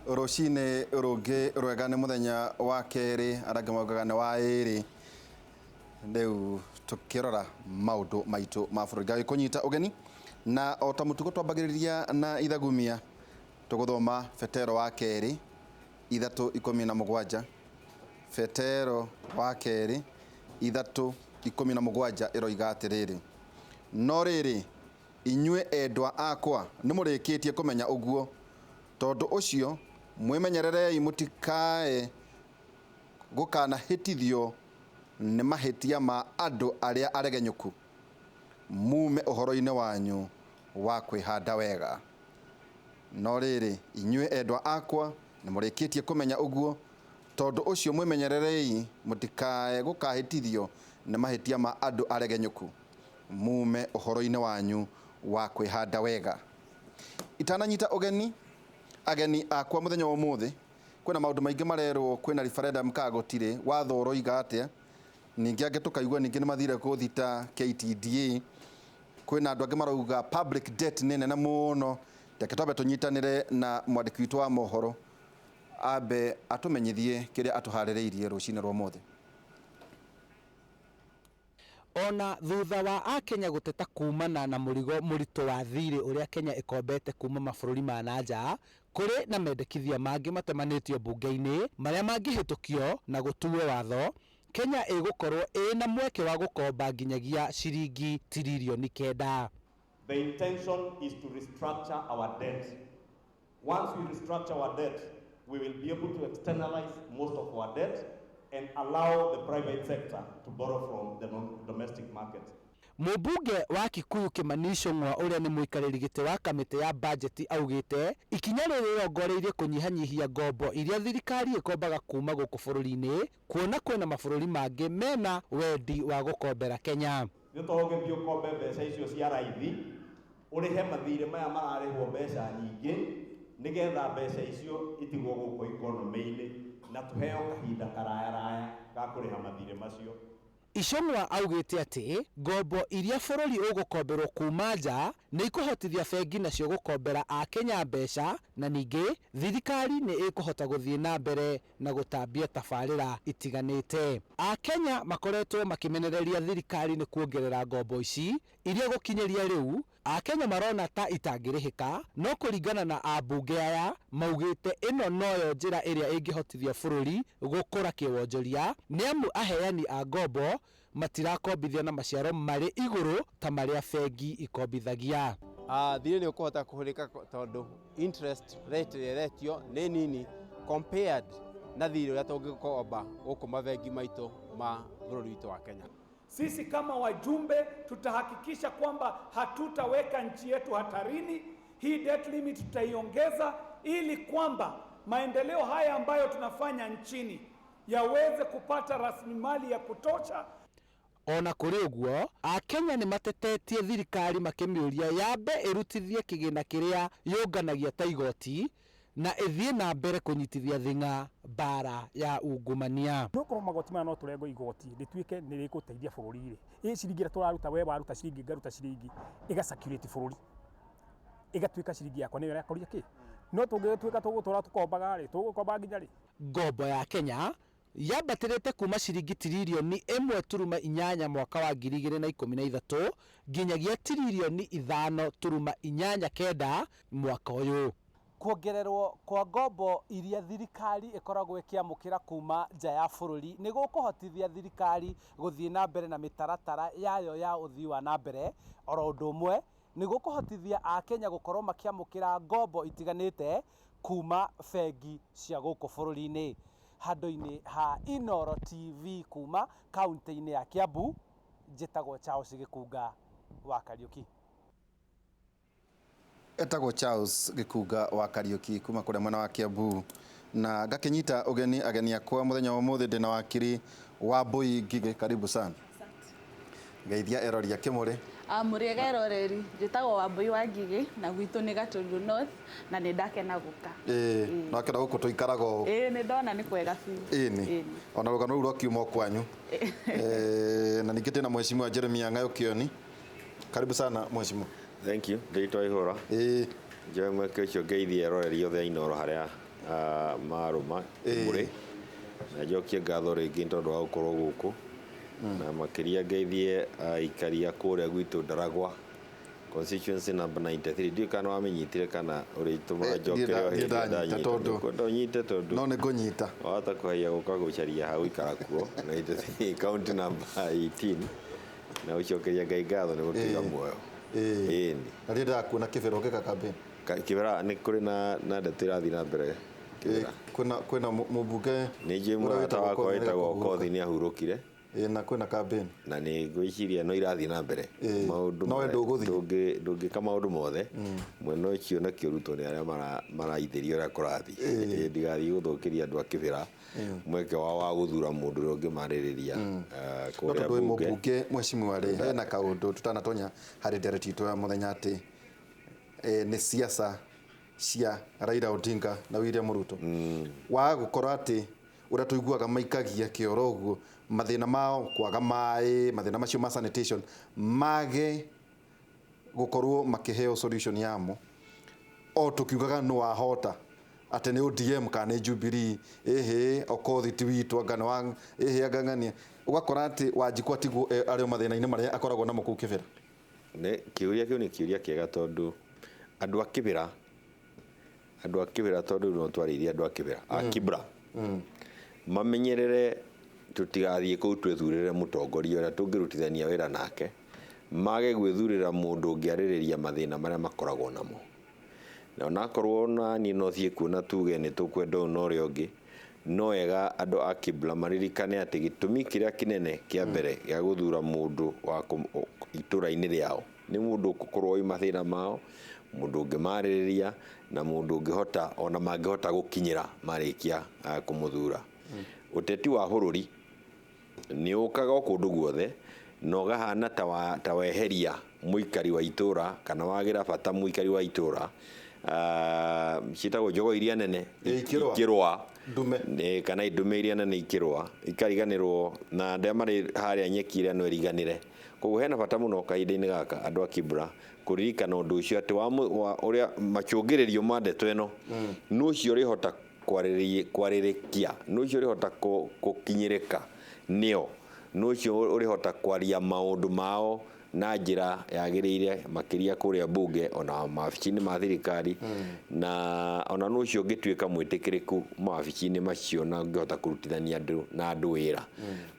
Roshine rungi rwega ni muthenya wa keri arangi maugaga ni wa iri riu tukirora maundu maitu ma bururi gai kunyita ugeni na ota mutugo twambagiriria na ithagumia tuguthoma Fetero wa keri 3:17 Fetero wa keri 3:17 iroiga atiriri no riri inyue endwa akwa nimurikitie kumenya uguo tondu ucio mwimenyererei mutikae gukana hitithio ni mahitia ma andu aria aregenyuku mume uhoro-ini wanyu wa kwihanda wega no riri inyue endwa akwa nimurikitie kumenya uguo tondu ucio mwimenyererei mutikae gukahitithio ni mahitia ma andu aregenyuku mume uhoro-ini wanyu wa kwihanda wega itananyita ugeni ageni akwa muthenya wa muthi kwina maundu maingi marerwo kwina referendum kagotire watho uroiga atia ningi ange tukaigua ningi ni mathire kuthita KTDA kwina andu angi marauga public debt ni nene muno teke twabe tunyitanire na mwandiki witu wa mohoro abe atumenyithie kiria atuhaririirie rucine rwa muthi. Ona thutha wa Akenya guteta kumana na murigo murito wa thiri uria Kenya ikombete kuma mabururi ma nanja kuri na mendekithia mangi matemanitio bunge-ini maria mangihitukio na gutuwe watho Kenya igukorwo ina mweke wa gukomba nginyagia ciringi tiririoni 9. The intention is to restructure our debt. Once we restructure our debt, we will be able to externalize most of our debt and allow the private sector to borrow from the domestic market. Mubunge wa Kikuyu Kimani Ichung'wa uria ni muikariri giti wa kamiti ya budget augite ikinya riri rongoreirie kunyihanyihia ngombo iria thirikari ikombaga kuma guku bururi-ini kuona kwina mabururi mangi mena wendi wa gukombera Kenya. Ni tohoge bio kombe mbeca icio cia raithi urihe mathire maya mararihwo mbeca nyingi nigetha mbeca icio itigwo guku economy-ini na tuheo kahinda karaya ga kuriha mathire macio. Ichung'wa augite ati ngombo iria bururi ugukomberwo kuma nja ni ikuhotithia bengi nacio gukombera a Kenya mbeca na ningi thirikari ni ikuhota guthie na mbere na gutambia tabarira itiganite. A Kenya makoretwo makimenereria thirikari ni kuongerera ngombo ici iria gukinyeria riu a Kenya marona ta itangirihika no kuringana na abunge aya maugite ino noyo njira iria ingihotithia bururi gukura kiwonjoria niamu aheani a ngombo matirakombithia na maciaro mari iguru ta maria bengi ikombithagia. Thire ni ukuhota kuhurika tondu interest rate retio ni nini compared na thire uria tungikomba guku mabengi maitu ma bururi witu wa Kenya. Sisi kama wajumbe tutahakikisha kwamba hatutaweka nchi yetu hatarini. Hii debt limit tutaiongeza ili kwamba maendeleo haya ambayo tunafanya nchini yaweze kupata rasilimali ya kutosha. Ona kuri uguo Akenya ni matetetie thirikari makimiuria yambe irutithie kigina kiria yunganagia ta igoti na ithie na mbere kunyitithia thinga bara ya ungumania. Nokoro magoti maya no turengo igoti rituike ni rikuteithia bururi ri ciringi turaruta we waruta ciringi ngaruta ciringi iga circulate bururi igatuika ciringi yakwa ni yakoria ki no tungituika tugutura tukombaga ri tugukomba nginya ri. Ngombo ya Kenya yambatirite kuma ciringi tiririoni 1.8 mwaka wa 2013 nginyagia tiririoni 5.89 mwaka uyu. Kuongererwo kwa ngombo iria thirikari ikoragwo ikiamukira kuma nja ya bururi ni gukuhotithia thirikari guthie na mbere na mitaratara yayo ya uthii wa na mbere oro undu umwe ni gukuhotithia a Kenya gukorwo makiamukira ngombo itiganite kuma bengi cia guku bururi-ini. Handu-ini ha Inooro TV kuma kaunti-ini ya Kiambu njitagwo Charles Gikunga wa Kariuki. Etagwo Charles Gikunga wa Kariuki kuma kuria mwena wa Kiambu na ngakinyita ugeni ageni akwa muthenya wa muthi ndina wakiri wa Mbui Ngige, karibu sana. Geithia eroria kimuri. Muriega eroreri njitagwo wa Mbui wa Ngige na gwitu ni Gatundu North na ni ndakena guka. No akira guku tuikarago. Ni ndona ni kwega biũ. Ni. Ona rugano rwa kiumo kwanyu. Na nikite na mheshimiwa Jeremia Ngayo Kioni. Karibu sana mheshimiwa. Thank you. Nditwa ihura. Njoe mweke ucio ngeithia eroreri othe Inooro haria maruma muri na njokie ngatho ringi tondu wa gukorwo guku na makiria ngeithie ikaria kuria gwitu Ndaragwa constituency number 93 ndio kana wamenyitire kana urituma njokere ndo nyite tondu no ne gonyita wata kuhaya guka gucaria hau ikara kuo na county number 18 na ucokeria ngai ngatho ni gutiga muoyo ni na ndio ndakuona kibero gika campaign kibera ni kuri na ndeto irathi na mbere kwena mubunge ni nje murata wakwa wetagwo Kothi ni ahurukire na kwena campaign na ni gwiciria no irathi na mbere maundu no endo guthi ndungika maundu mothe mwena ucio na kiuruto ni aria maraithirio ria kurathi ndigathi guthukiria andu a kibera mweke wa guthura mundu ungi maririria kuria mubunge mweshimwa ri hena kaundu tutanatonya hari ndereti itu ya muthenya ati ni siasa cia Raila Odinga na William Ruto wa gukora ati uria tuiguaga maikagia kioro guo mathina mao kwaga mai mathina macio ma sanitation mage gukorwo makiheo solution yamo o tukiugaga no ahota ati ni ODM kana Jubilee Okothi twitwa ngano wa agangania ugakora ati Wanjiku atigu ario mathina-ini maria akoragwo namo kuu kibera ne kiuria kiu ni kiuria kiega tondu andu a kibera tondu no twariria andu a kibera a kibra mamenyerere tutigathie kuu twethurire mutongoria uria tungirutithania wira nake mage gwithurira mundu ungiaririria mathina maria makoragwo namo na onakorwo na ni no thie kuona tuge ni tukwenda no ri ungi no ega andu a kibra maririkane ati gitumi kiria kinene kia mbere ya guthura mundu wa ituraini riao ni mundu gukorwo i mathina mao mundu ungimaririria na mundu ungihota ona mangihota gukinyira marikia kumuthura uteti wa bururi ni ukaga kundu guothe no gahana ta weheria muikari wa itura kana wagira bata muikari wa itura citagwo njogo iria nene ikirwa ndume kana indume iria nene ikirwa ikariganirwo na ndia mari haria nyeki iria no iriganire koguo hena bata muno kahinda-ini gaka andu a kibra kuririkana undu ucio ati wa uria macungiririo ma ndeto ino nucio rihota kwaririkia nucio rihota gukinyirika nio nucio urihota kwaria maundu mao na njira yagiriire makiria kuria bunge ona mabici-ini ma thirikari na ona nucio ngituika mwitikiriku mabici-ini macio na ngihota kurutithania andu na andu wira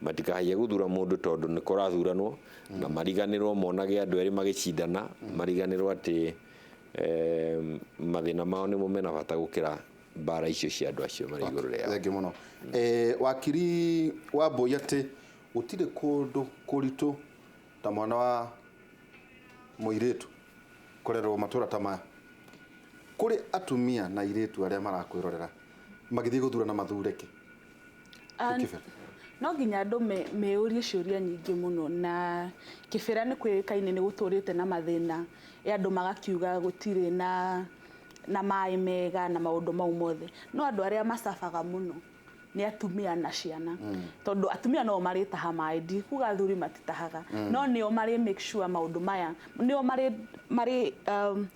matikahaie guthura mundu tondu ni kurathuranwo na mariganirwo monage andu eri magicindana mariganirwo ati mathina mao ni mumena bata gukira bara icio cia andu acio mari iguru riao thengi muno wakiri wa Mboyati utire kundu kuritu ta mwana wa muiritu kurerwo matura ta maya kuri atumia na iritu aria marakwirorera magithii guthura na mathureke no nginya andu meurie ciuria nyingi muno na kibera ni kwirikaine ni guturite na mathina andu magakiuga gutire na mai mega na maundu mau mothe no andu aria masafaga muno ni atumia na ciana tondu atumia no maritaha mai ndi kuga athuri matitahaga no nio mari make sure maundu maya nio mari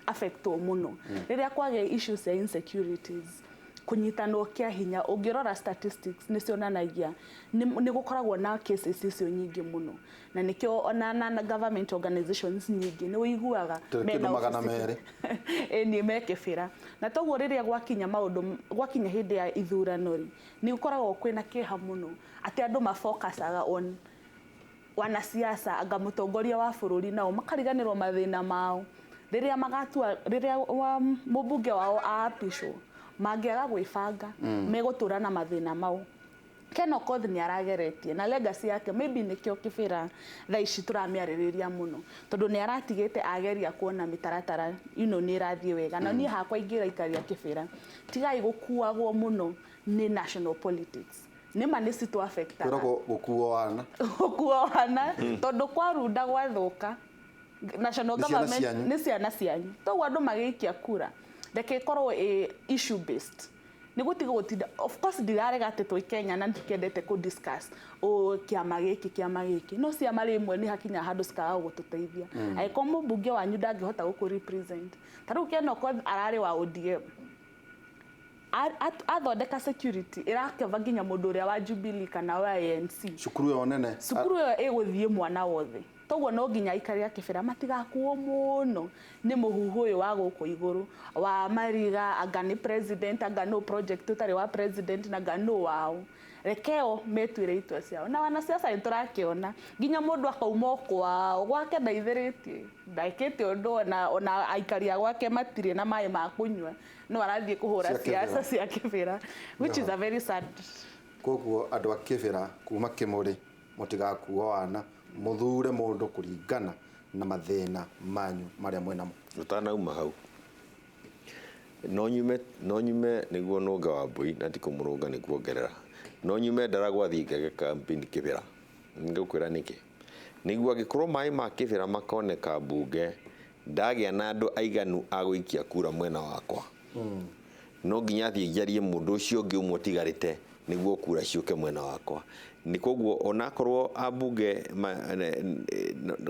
affect muno riria kwage issues ya insecurities kunyitanwo kia hinya ungirora statistics ni cionanagia ni gukoragwo na cases icio nyingi muno na nikio ona na government organizations nyingi ni uiguaga mena magana mere ni mekebira na toguo riria gwakinya maundu gwakinya hindi ya ithurano ni gukoragwo kwina kiha muno ati andu mafocusaga on wana siasa anga mutongoria wa bururi nao makariganirwo mathina mao riria magatua riria mubunge wao aapishwo mangiaga gwibanga megutura na mathina mau Ken Okoth ni arageretie na legacy yake maybe nikio kibira tha ici turamiaririria muno tondu ni aratigite ageria kuona mitaratara ni irathie wega na ni hakwa ingira ikaria kibira tigai gukuagwo muno ni national politics nima ni situ affecta gukuoana tondu kwarunda gwathuka national government ni ciana cianyu toguo andu magiikia kura reke korwo issue based ni gutiga gutinda of course ndirarega ati twi Kenya na ndikendete ku discuss o kiama giki no ciama rimwe ni hakinya handu cikaga gututeithia aiko mubunge wanyu ndangihota guku represent taru Ken Okoth arari wa ODM athondeka security irakeva nginya mundu uria wa Jubilee kana wa ANC cukuru yo nene cukuru yo iguthie mwana wothe toguo no nginya aikari akibera matigakuo muno ni muhuhu uyu wa guku iguru wa Mariga anga ni president anga no project utari wa president na anga no wao rekeo metwire itwa ciao na wana siasa iturakiona nginya mundu akauma kwao gwake ndaithiritie ndaikite undu ona aikari gwake matire na mai ma kunywa no arathie kuhura siasa cia kibira which is a very sad. Koguo andu a kibira kuma Kimuri mutigakuo wana muthure mundu kuringana na mathina manyu maria mwenamo utanauma hau no nyume niguo nunga wa mbui na ti kumurunga niguo ongerera no nyume ndaragwa thinga campaign kibira ngukwira niki niguo agikorwo mai ma kibira makoneka mbunge ndagia na andu aiganu agwikia kura mwena wakwa no nginya thie njarie mundu ucio ungi umwe tigarite niguo kura ciuke mwena wakwa ni koguo onakorwo ambunge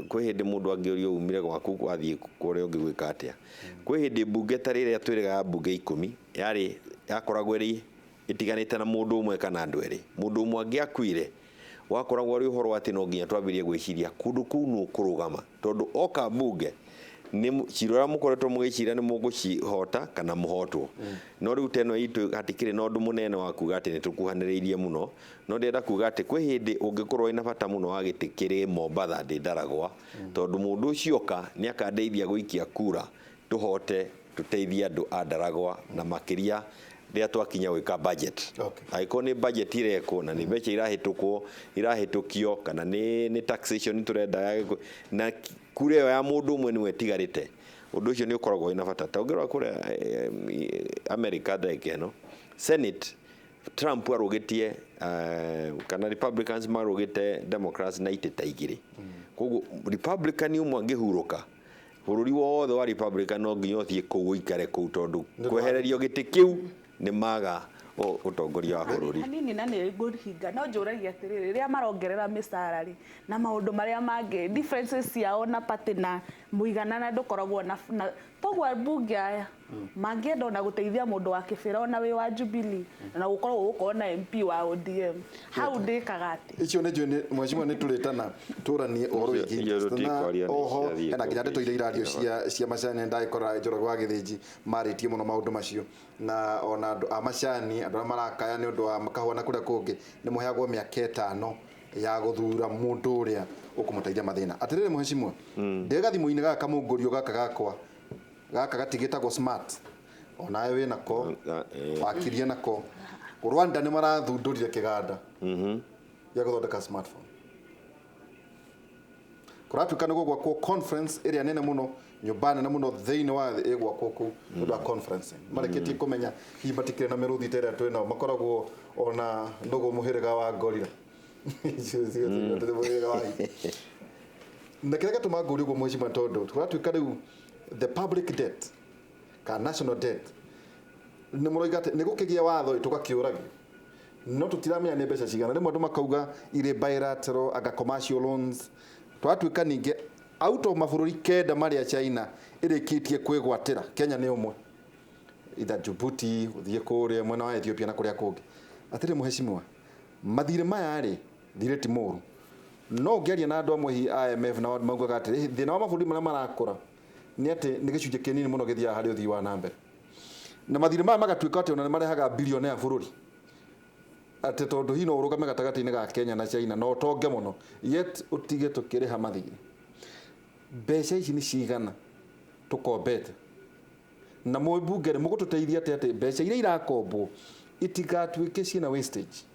kwi hindi mundu angiorio umire gwaku kwathie kuria ungi gwika atia kwi hindi mbunge tarire atwiraga mbunge 10 yari yakoragwo ri itiganite na mundu umwe kana andu eri mundu umwe angiakuire wakoragwo ari uhoro ati no nginya twambirie gwiciria kundu kuu nu kurugama tondu oka mbunge ni cirora mukoretwo mugiciria ni mugucihota kana muhotwo no riu teno itu hatikire no ndu munene wa kuga ati ni tukuhaniriirie muno no ndenda kuga ati kwi hindi ungikorwo ina bata muno wa gitikire Mombatha ndi Ndaragwa tondu mundu ucioka ni akandeithia guikia kura tuhote tuteithia andu a Ndaragwa na makiria ria twakinya gwika budget aiko ni budget ireko na ni becha irahitukio kana ni taxation turenda na kure ya mundu umwe ni wetigarite undu ucio ni ukoragwo ina bata ta ongerwa kure America ndeke no Senate Trump arugitie kana Republicans marugite Democrats na iteta igiri koguo Republican umwe angihuruka bururi wothe wa Republican no nginya thie kuu ikare kuu tondu kwehererio giti kiu ni maga utongoria wa bururi hanini na ni ngurihinga no njuragia atiriri riria marongerera misarari na maundu maria mange differences ciao na party na muigana na ndukoragwo na toguo bunge aya mangienda ona guteithia mundu wa kibira ona wi wa Jubilee na gukorwo gukona MP wa ODM hau ndikaga ati icio ni njoni mweshimwa ni turitana turanie ohoro ingi oho na nginya ndeto ile iradio cia macani ndaikora Njoroge wa Githiji maritie muno maundu macio na ona andu a macani andu marakaya ni undu wa makahwa na kuria kungi ni muheagwo miaka 5 ya guthura mundu uria ukumuteithia mathina atiriri mweshimwa ndega thimu-ini gaka mungurio gaka gakwa gaka gatigitagwo smart onawe wina ko wakirie nako Rwanda ni marathundurire kiganda ya guthondeka smartphone kuratuka niguo gwakwo conference area nene muno nyumbani na muno theini wa gwakwo ku ndu conference mareketie kumenya hi batikire na miruthi tere twina makoragwo ona ndugu muhiriga wa gorira na kile gatu maguri go mweshima tondu kuratuka riu the public debt ka national debt ni muroigate ni gukigia watho tugakiuragi no tutiramenya ni mbeca cigana rimwe andu makauga ire bilateral aga commercial loans twatuika ninge out of mabũrũri kenda maria China irikitie kwigwatira Kenya ni umwe either Djibouti uthie kuria mwena wa Ethiopia na kuria kungi atiri muheshimiwa mathire maya ri thire ti muru no ngeria na andu amwe IMF na maugaga atiri thina wa mabũrũri maria marakura ni ati ni gicunje kinini muno githia hari uthii wa nambe na mathire maya magatuika ati ona ni marehaga bilioni ya bũrũri ati tondu hino urugame gatagati-ini ga Kenya na China no tonge muno yet utige tukiriha mathire mbeca ici ni cigana tukombete na mwibunge ni mugututeithia ati mbeca iria irakombwo itigatuike ciina wastage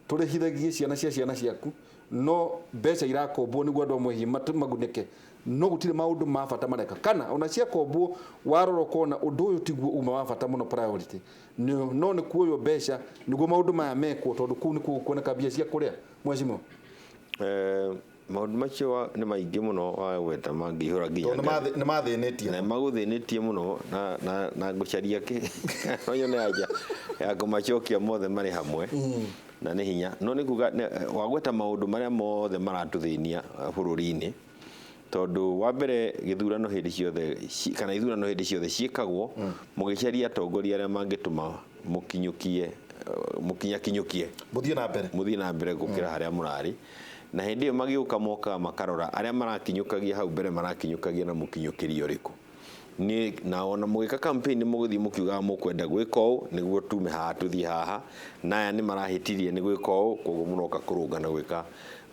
turihithagie ciana ciaku no mbeca irakombwo niguo andu amwe magunike no gutire maundu ma bata mareka kana ona cia kombwo waroro kona undu uyu tiguo uma wa bata muno priority no ni kuoyo mbeca niguo maundu maya mekwo tondu kuu ni kuoneka mbia cia kuria mweshimo maundu macio ni maingi muno wa gweta mangihura nginya ni mathinitie na maguthinitie muno na ngucaria ki onyo ne aja ya kumacokia mothe mari hamwe na ni hinya no ni kuga wagweta maundu maria mothe maratuthinia bururi-ini tondu wa mbere githurano hindi ciothe kana ithurano hindi ciothe ciikagwo mugicaria atongoria aria mangituma mukinyakinyukie muthie na mbere gukira haria murari na hindi iyo magiuka moka makarora aria marakinyukagia hau mbere marakinyukagia na mukinyukirio riku ni na ona mugika campaign muguthi mukiuga mukwenda gwika u niguo tume haha tuthie haha naya ni marahitirie ni gwika u koguo munoka kurungana gwika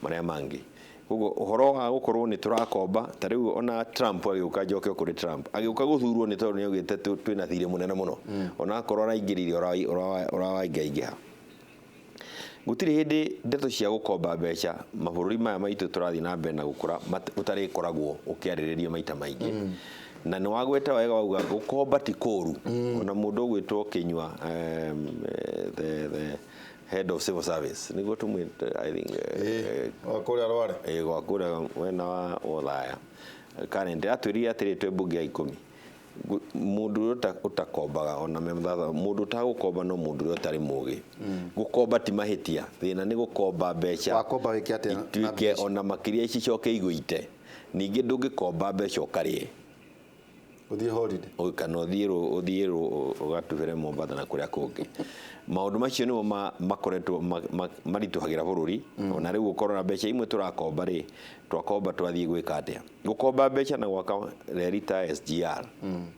maria mangi koguo uhoro wa gukorwo ni turakomba ta riu ona Trump agiuka njoke kuri Trump agiuka guthurwo ni tondu ni ugite twina thire munene muno ona korwo araingiririe urawaingaiha gutiri hindi ndeto cia gukomba mbeca mabururi maya maitu turathi na mbere na gukura utari koragwo ukiariririo maita maingi na ni wagweta wega wauga gukomba ti koru ona mundu ugwitwo kinywa the head of civil service niguo tumwite I think wakuri arware wakuri wena wa Othaya current atwiria atiri twe bunge ya 10 mundu utakombaga ona memthatha mundu utagukomba no mundu utari mugi gukomba ti mahitia thina ni gukomba mbeca wakomba wiki atia tuike ona makiria ici coke iguite ningi ndungikomba mbeca ukarie uthie holiday ukana uthie ugatubere Mombasa na kuria kungi maundu macio ni makoretwo marituhagira bururi ona riu ukorora mbeca imwe turakomba ri twakomba twathie gwika atia gukomba mbeca na gwaka rerita SGR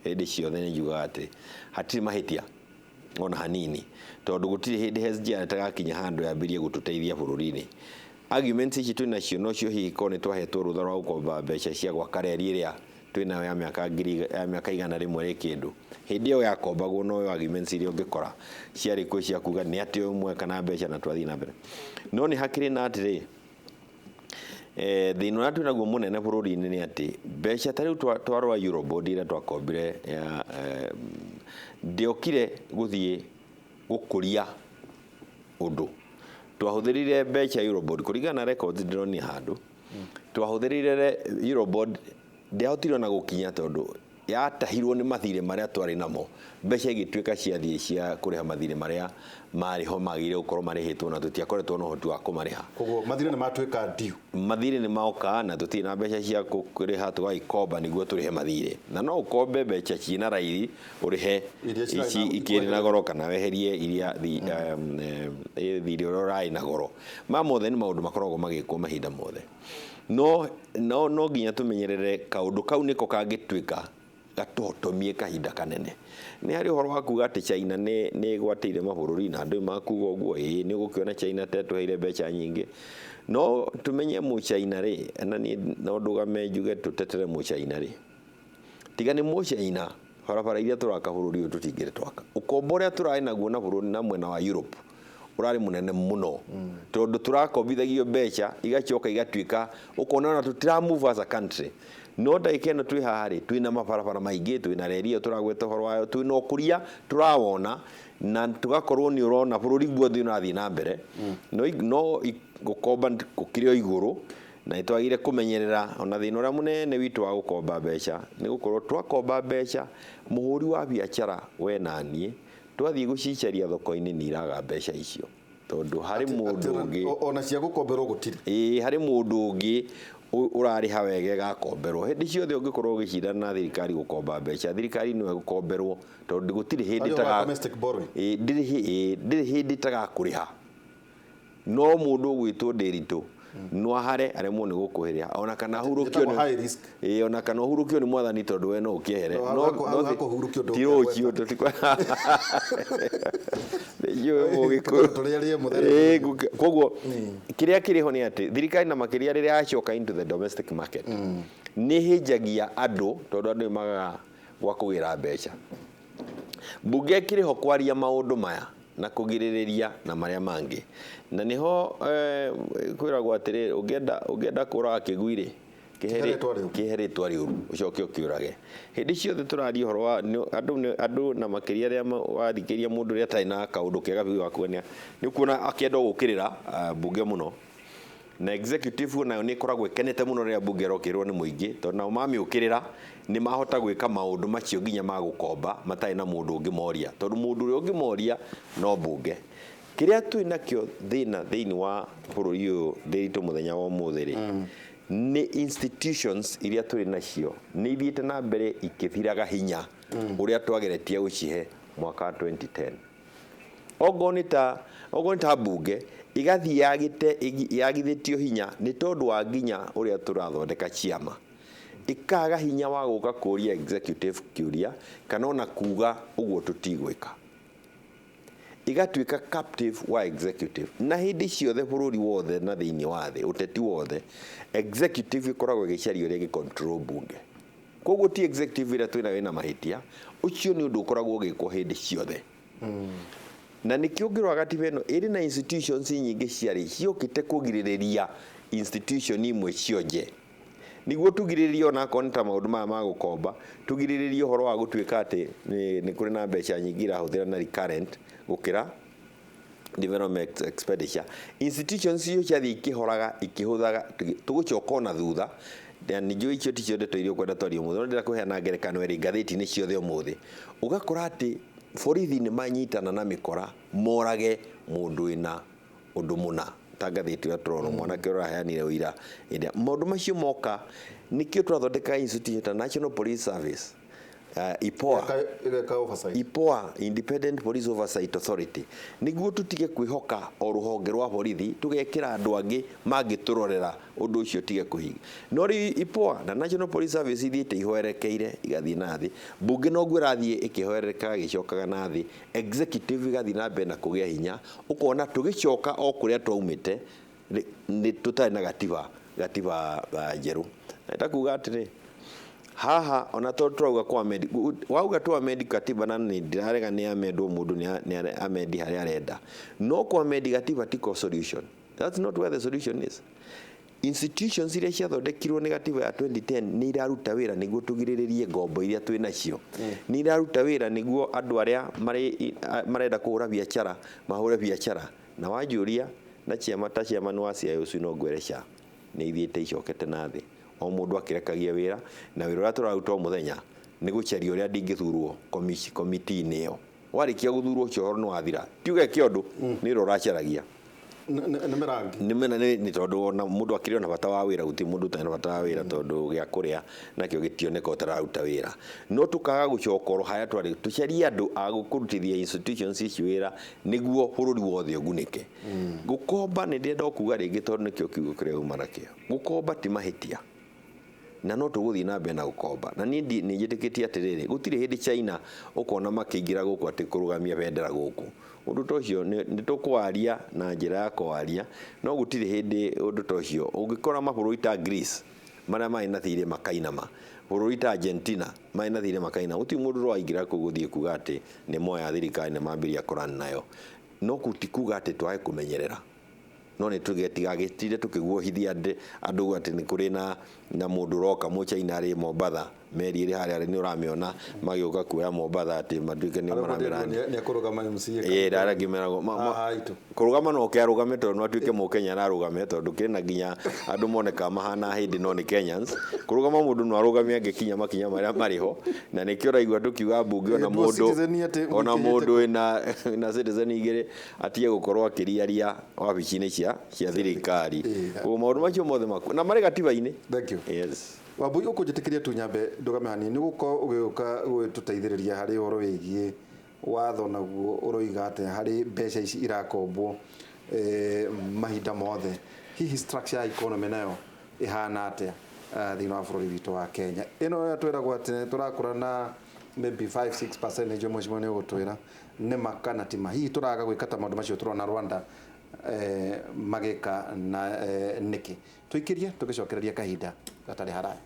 hindi ciothe ni njuga ati hatiri mahitia ona hanini tondu gutiri hindi SGR tagakinya handu yambirie gututeithia bururi-ini arguments ici twina cio no cio hihi ko ni twahetwo rutha rwa gukomba mbeca cia gwaka reri iria twina ya miaka 100 ri kindu hindi yo yakombagwo no yo arguments iria ungikora ciari kwi cia kuga ni ati umwe kana mbeca na twathi na mbere no ni hakiri na atiri thina na twinaguo munene bururi-ini ni ati mbeca tari twarwa Eurobond ira twakombire ya ndiokire guthie gukuria undu twahuthirire mbeca Eurobond kuringana records ndironi handu twahuthirire Eurobond ndiahotire na gukinya tondu yatahirwo ni mathire maria twari namo mbeca igituika ciathie cia kuriha mathire maria mariho magire gukorwo marihitwo na tutiakoretwo no hoti wa kumariha koguo mathire ni matuika diu mathire ni maoka na tuti na mbeca cia kuriha tugaikomba niguo turihe mathire na no ukombe mbeca cina raithi urihe ici ikiri na goro kana weherie iria thire urai na goro mothe ni maundu makoragwo magikwo mahinda mothe no nginya tumenyerere kaundu kau niko kangituika gatotomie kahinda kanene ni hari horo wa kuga ati China ni gwateire mabururi na andu makuga uguo ni gukiona China tetuheire mbeca nyingi no tumenye mu China ri na ni no ndugame njuge tutetere mu China ri tiga ni mu China barabara iria turaka bururi tutingire twaka ukombo ria turai naguo na bururi na mwena wa Europe urari munene muno tondu turakombithagio mbeca igacoka igatuika ukona na tutira move as a country no ndaikena twi hahari twina mabarabara maingi twina rerio turagweta horo wayo twina ukuria turawona na tugakorwo ni urona bururi guothe unathi na mbere no gukomba gukirio iguru na itwagire kumenyerera ona thina uria munene witu wa gukomba mbeca ni gukorwo twakomba mbeca muhuri wa biacara we nani twathie gucicaria thoko-ini ni iraga mbeca icio tondu hari mundu ungi ona cia gukomberwo gutiri hari mundu ungi urariha wege gakomberwo hindi ciothe ungikorwo ugicira na thirikari gukomba mbeca thirikari niwe gukomberwo tondu gutiri hindi taga ndiri hindi taga kuriha no mundu gwitwo ndiritu no hare aremwo ni gukuhiria ona kana hurukio ni ona kana hurukio ni mwathani tondu we no ukiehere no tiro kio tutikwa yo mugikuru koguo kiria kiriho ni ati thirikari na makiria riria acoka into the domestic market ni hijagia andu tondu andu magaga gwa kugira mbeca bunge kiriho kwaria maundu maya na kugiririria na maria mangi na niho kwiragwo atiri ungenda kuraga kiguire kiheretwa riu ucoke ukiurage hindi ciothe turaria horo wa andu na makiria ria wathikiria mundu ria tai na kaundu kega biu wakuonia ni kuona akienda gukirira bunge muno na executive nayo ni koragwo ikenete muno ria bunge rokirwo ni muingi tondu nao mamiukirira ni mahota gwika maundu macio nginya magukomba matai na mundu ungimoria tondu mundu uri ungimoria no bunge kiria twina kio thini wa bururi uyu ndiritu muthenya wa umuthiri ni institutions iria turi nacio ni ithiite na mbere ikithiraga hinya uria twageretie gucihe mwaka 2010 ogo nĩ ta mbunge igathi yagithĩtio hinya nĩ tondũ wa nginya ũrĩa tũrathondeka ciama ikaga hinya wa gũka kũria executive kiuria kana ona kuga ũguo tũtigwĩka igatuĩka captive wa executive na hĩndĩ ciothe bũrũri wothe na thĩinĩ wa thĩ ũteti wothe executive ikoragwo ĩgĩcaria ũrĩa ĩgĩ-control bunge koguo ti executive ĩrĩa twĩna wĩna mahĩtia ũcio nĩ ũndũ ũkoragwo ũgĩkwo hĩndĩ ciothe na nĩkĩo ngĩrora gatiba ĩno ĩrĩ na institutions nyingĩ ciarĩ ciũkĩte kũgirĩrĩria institution imwe cionje niguo tugirĩrĩrie ona akorwo nĩ ta maũndũ maya ma gũkomba tugirĩrĩrie ũhoro wa gũtuĩka atĩ nĩ kũrĩ na mbeca nyingĩ irahũthĩra na recurrent gũkĩra development expenditure institutions icio ciathiĩ ikĩhoraga ikĩhũthaga tũgũcoka na thutha nĩnjũĩ icio ti ciothe tũirio kwenda twario mũthĩ no ndĩra kũheana ngerekano ĩrĩ ngathĩti-inĩ ciothe ũmũthĩ ũgakora atĩ borithi nĩ manyitana na mĩkora morage mũndũ wĩna ũndũ mũna ta ngathĩti ũrĩa tũrona mwanake ũraheanire ũira maũndũ macio moka nĩkĩo tũrathondeka institution ta National Police Service IPOA Independent Police Oversight Authority niguo tutige kwĩhoka o rũhonge rwa borithi tugekĩra andũ angĩ mangĩtũrorera ũndũ ũcio tige kũhinga no IPOA na National Police Service ithiĩte ihoerekeire igathiĩ na thĩ mbunge noguo ĩrathiĩ ĩkĩhoerekaga gĩcokaga na thĩ executive igathiĩ na mbere na kũgĩa hinya ũkona tũgĩcoka o kũrĩa twaumĩte nĩ tũtarĩ na gatiba njerũ na kuga atĩrĩ haha ona to turauga kwa amend wauga tu amend katiba na nĩ ndirarega nĩ amendwo mũndũ nĩ amend harĩa arenda no kwa amend katiba tiko solution that's not where the solution is institutions iria ciathondekirwo nĩ katiba ya 2010 nĩ iraruta wĩra nĩguo tugirĩrĩrie ngombo iria twĩ nacio nĩ iraruta wĩra nĩguo andũ arĩa marenda kũhũra biacara mahũre biacara na wanjũria na ciama ta ciama nĩ wa CIOC no ngwereca nĩ ithiĩte icokete na thĩ o mũndũ akĩrekagia wĩra na wĩra ũrĩa tũraruta o mũthenya nĩ gũcaria ũrĩa ndingĩthurwo komiti-inĩ ĩyo warĩkia gũthurwo ũcio ũhoro nĩ wathira tiuge kĩondũ nĩ wĩra ũracaragia nĩ tondũ ona mũndũ akĩrĩ ona bata wa wĩra gũtirĩ mũndũ ũtarĩ na bata wa wĩra tondũ gĩa kũrĩa nakĩo gĩtioneka ũtararuta wĩra no tũkaga gũcoka oro harĩa twarĩ tũcarie andũ a gũkũrutithia institutions ici wĩra nĩguo bũrũri wothe ũgunĩke gũkomba nĩ ndĩrenda kuga rĩngĩ tondũ nĩkĩo kiugo kĩrĩa uma nakĩo gũkomba ti mahĩtia na no tũgũthiĩ na mbere na gũkomba na niĩ nĩ njĩtĩkĩtie atĩrĩrĩ gũtirĩ hĩndĩ China ũkona makĩingĩra gũkũ atĩ kũrũgamia bendera gũkũ ũndũ ta ũcio nĩ tũkwaria na njĩra ya kwaria no gũtirĩ hĩndĩ ũndũ ta ũcio ũngĩkora mabũrũri ta Greece marĩa marĩ na thirĩ makainama bũrũri ta Argentina marĩ na thirĩ makainama gũtirĩ mũndũ ũraingĩra kũu gũthiĩ kuga atĩ nĩ moya thirikari na mambĩrĩria kũrana nayo no gũtikuga atĩ twage kũmenyerera no nĩ tũgetigagĩtire tũkĩguohithia andũ atĩ nĩ kũrĩ na mũndũ ũroka Mũchina arĩ Mombatha meri ĩrĩ harĩa nĩ ũramĩona magĩũka kuoya Mombatha atĩ matuĩke nĩ maramerania nĩ akũrũgama ndaragimeragwo kũrũgama no kĩarũgame tondũ no atuĩke Mũkenya ararũgame tondũ kĩrĩ na nginya andũ moneka mahana hĩndĩ no nĩ Kenyans kũrũgama mũndũ no arũgame angĩkinya makinya marĩa marĩ ho na nĩkĩo ũraigua tũkiuga mbunge ona mũndũ na citizen igĩrĩ atige gũkorwo akĩriaria wabici-inĩ cia thirikari koguo maũndũ macio mothe na marĩ gatiba-inĩ. Thank you. Yes. Wambui ũkũnjĩtĩkĩria tu nyambe ndũgame hani nĩ gũkorwo ũgĩũka gũtũteithĩrĩria harĩ ũhoro wĩgiĩ watho naguo ũroiga atĩ harĩ mbeca ici irakombwo mahinda mothe hihi structure ya economy nayo ĩhana atĩa thĩinĩ wa bũrũri witũ wa Kenya ĩno twĩragwo atĩ tũrakũra na maybe 5-6% mheshimiwa nĩ ũgũtwĩra nĩ makana ti hihi tũraga gwĩka ta maũndũ macio tũrona Rwanda magĩka na nĩkĩ tũikĩrie tũgĩcokereria kahinda gatarĩ haraya.